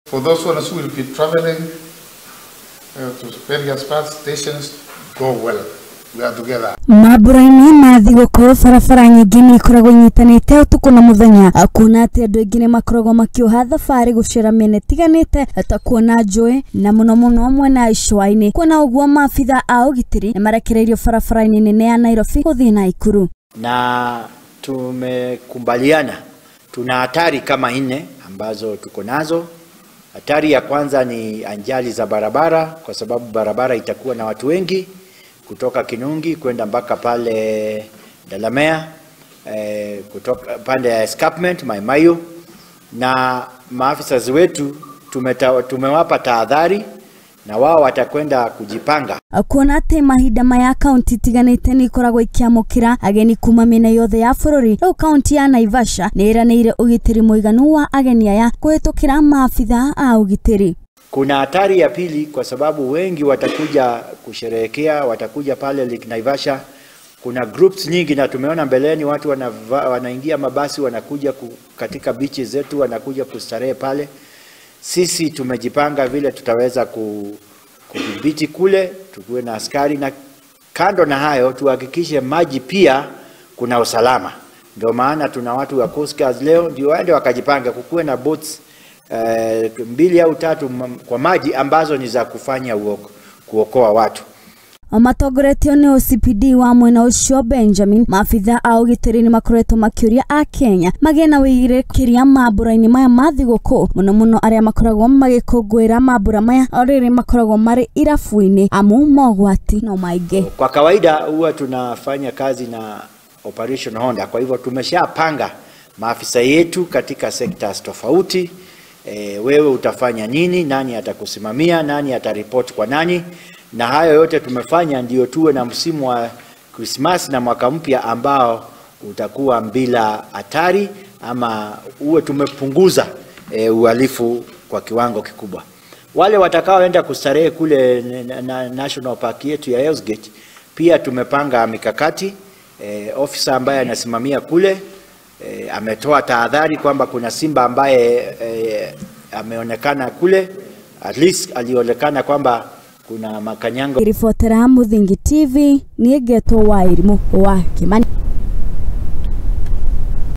For those ones who will be traveling to various parts, stations, go well. We are together. Maburaini mathigũkorwo barabara nyingĩ nĩ ikoragwo inyitanĩte ũtukũ na mũthenya. Kuona atĩ andũ aingĩ nĩ makoragwo makĩoha thabarĩ gũcera mĩena ĩtiganĩte ta kuona njũĩ na mũno mwena icũa-inĩ. Kuona ũguo maabitha a ũgitĩri nĩ marekereirio barabara-inĩ nene ya Nairobi gũthiĩ Nakuru. Na tumekubaliana tuna hatari kama 4 ambazo tuko nazo. Hatari ya kwanza ni ajali za barabara, kwa sababu barabara itakuwa na watu wengi kutoka Kinungi kwenda mpaka pale Dalamea, kutoka pande ya escarpment Maimayu, na maafisa wetu tumewapa tahadhari na wao watakwenda kujipanga. Kuona atĩ mahinda maya kaunti tiganĩte nĩ ikoragwo ikiamũkĩra ageni kuma mĩena yothe ya bũrũri. Rĩu kaunti ya Naivasha nĩ ĩranĩire ũgitĩri mũiganu wa ageni aya kũhĩtũkĩra maabitha a ũgitĩri. Kuna hatari ya pili, kwa sababu wengi watakuja kusherehekea, watakuja pale Lake Naivasha. Kuna groups nyingi na tumeona mbeleni watu wanaingia mabasi wanakuja katika beaches zetu, wanakuja kustarehe pale. Sisi tumejipanga vile tutaweza kudhibiti kule, tukuwe na askari, na kando na hayo tuhakikishe maji pia kuna usalama. Ndio maana tuna watu wa Coast Guard leo ndio waende wakajipanga kukuwe na boats 2 au 3 kwa maji ambazo ni za kufanya kuokoa watu. Matongoretio nĩ OCPD wa mwena ũcio Benjamin, maabitha a ũgitĩri nĩ makoretwo makĩũria a Kenya magĩe na wĩrekĩria mambura-inĩ maya ma thigũkũ, mũno arĩa makoragwo magĩkũngũĩra mambura maya o rĩrĩ makoragwo marĩ irabu-inĩ amu mogwati no maingĩ. Kwa kawaida huwa tunafanya kazi na Operation Honda, kwa hivyo tumeshapanga maafisa yetu katika sectors tofauti. Wewe utafanya nini, nani atakusimamia, nani ataripoti kwa nani, na hayo yote tumefanya ndio tuwe na msimu wa Christmas na mwaka mpya ambao utakuwa bila hatari, ama uwe tumepunguza uhalifu kwa kiwango kikubwa. Wale watakaoenda kustarehe kule na National Park yetu ya Hell's Gate pia tumepanga mikakati. Ofisa ambaye anasimamia kule ametoa tahadhari kwamba kuna simba ambaye ameonekana kule, at least alionekana kwamba kuna makanyango. Ripotera Muthingi TV ni Geto Wairimu wa Kimani.